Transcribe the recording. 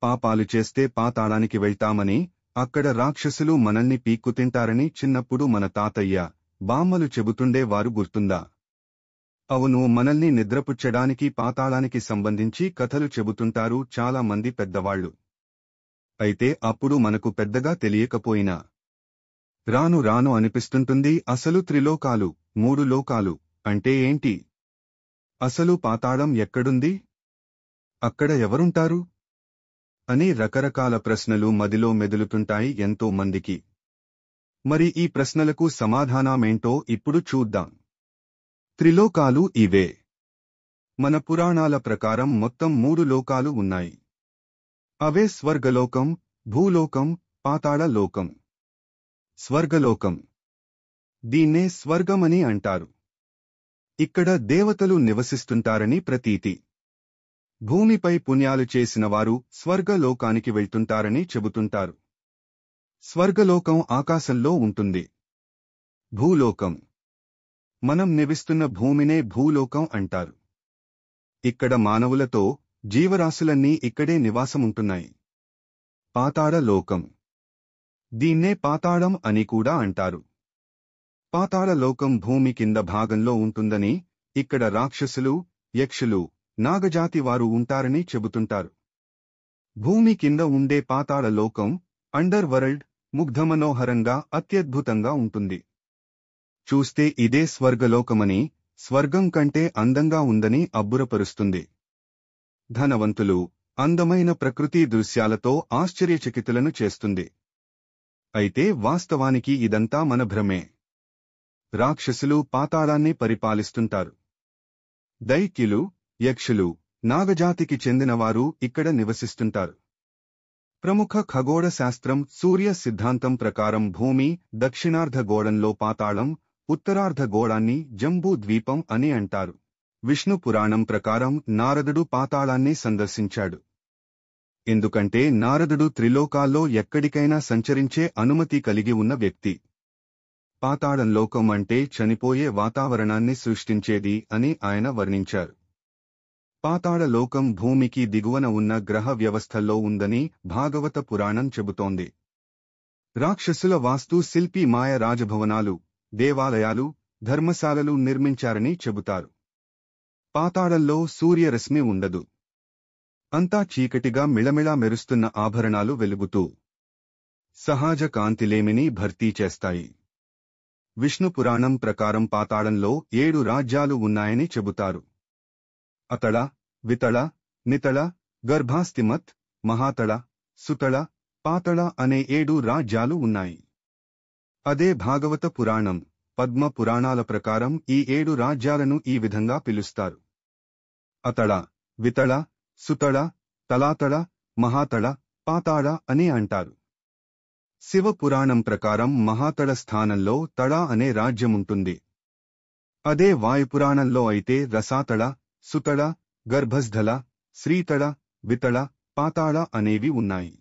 పాపాలు చేస్తే పాతాళానికి వెళ్తామని, అక్కడ రాక్షసులు మనల్ని పీక్కుతింటారని చిన్నప్పుడు మన తాతయ్య, బామ్మలు చెబుతుండేవారు గుర్తుందా? అవును, మనల్ని నిద్రపుచ్చడానికి పాతాళానికి సంబంధించి కథలు చెబుతుంటారు చాలా మంది పెద్దవాళ్లు. అయితే అప్పుడు మనకు పెద్దగా తెలియకపోయినా రాను రాను అనిపిస్తుంటుంది, అసలు త్రిలోకాలు, 3 లోకాలు అంటే ఏంటి? అసలు పాతాళం ఎక్కడుంది? అక్కడ ఎవరుంటారు? అని రకరకాల ప్రశ్నలు మదిలో మెదులుతుంటాయి ఎంతో మందికి. మరి ఈ ప్రశ్నలకు సమాధానమేంటో ఇప్పుడు చూద్దాం. త్రిలోకాలు ఇవే. మన పురాణాల ప్రకారం మొత్తం 3 లోకాలు ఉన్నాయి. అవే స్వర్గలోకం, భూలోకం, పాతాళ లోకం. స్వర్గలోకం, దీన్నే స్వర్గమని అంటారు. ఇక్కడ దేవతలు నివసిస్తుంటారని ప్రతీతి. భూమిపై పుణ్యాలు చేసినవారు స్వర్గలోకానికి వెళ్తుంటారని చెబుతుంటారు. స్వర్గలోకం ఆకాశంలో ఉంటుంది. భూలోకం, మనం నివసిస్తున్న భూమినే భూలోకం అంటారు. ఇక్కడ మానవులతో జీవరాశులన్నీ ఇక్కడే నివాసముంటున్నాయి. పాతాళ లోకం, దీన్నే పాతాళం అని కూడా అంటారు. పాతాళ లోకం భూమి కింద భాగంలో ఉంటుందని, ఇక్కడ రాక్షసులు, యక్షులు, నాగజాతి వారు ఉంటారని చెబుతుంటారు. భూమి కింద ఉండే పాతాళ లోకం, అండర్ వరల్డ్, ముగ్ధమనోహరంగా అత్యద్భుతంగా ఉంటుంది. చూస్తే ఇదే స్వర్గలోకమని, స్వర్గం కంటే అందంగా ఉందని అబ్బురపరుస్తుంది. ధనవంతులు, అందమైన ప్రకృతి దృశ్యాలతో ఆశ్చర్యచకితులను చేస్తుంది. అయితే వాస్తవానికి ఇదంతా మన భ్రమే. రాక్షసులు పాతాళాన్ని పరిపాలిస్తుంటారు. దైత్యులు, యక్షులు, నాగజాతికి చెందినవారు ఇక్కడ నివసిస్తుంటారు. ప్రముఖ ఖగోళ శాస్త్రం సూర్య సిద్ధాంతం ప్రకారం భూమి దక్షిణార్ధ గోళంలో పాతాళం, ఉత్తరార్ధ గోళాన్ని జంబూ ద్వీపం అని అంటారు. విష్ణు పురాణం ప్రకారం నారదుడు పాతాళాన్ని సందర్శించాడు. ఎందుకంటే నారదుడు త్రిలోకాల్లో ఎక్కడికైనా సంచరించే అనుమతి కలిగి ఉన్న వ్యక్తి. పాతాళంలోకం అంటే చనిపోయే వాతావరణాన్ని సృష్టించేది అని ఆయన వర్ణించారు. పాతాళ లోకం భూమికి దిగువన ఉన్న గ్రహ వ్యవస్థల్లో ఉందని భాగవత పురాణం చెబుతోంది. రాక్షసుల వాస్తు శిల్పి మాయ రాజభవనాలు, దేవాలయాలు, ధర్మశాలలు నిర్మించారని చెబుతారు. పాతాళంలో సూర్యరశ్మి ఉండదు. అంతా చీకటిగా మిళమిళా మెరుస్తున్న ఆభరణాలు వెలుగుతూ సహజ కాంతిలేమిని భర్తీ చేస్తాయి. విష్ణు పురాణం ప్రకారం పాతాళంలో 7 రాజ్యాలు ఉన్నాయని చెబుతారు. అతళ, వితళ, నితళ, గర్భాస్తిమత్, మహాతళ, సుతళ, పాతళ అనే 7 రాజ్యాలు ఉన్నాయి. అదే భాగవత పురాణం, పద్మ పురాణాల ప్రకారం ఈ 7 రాజ్యాలను ఈ విధంగా పిలుస్తారు: అతళ, వితళ, సుతళ, తలాతళ, మహాతళ, పాతాళ అని అంటారు. శివ పురాణం ప్రకారం మహాతళ స్థానంలో తళ అనే రాజ్యముంటుంది. అదే వాయుపురాణంలో అయితే రసాతళ, సుతళ, గర్భస్థల, శ్రీతళ, వితళ, పాతాళ అనేవి ఉన్నాయి.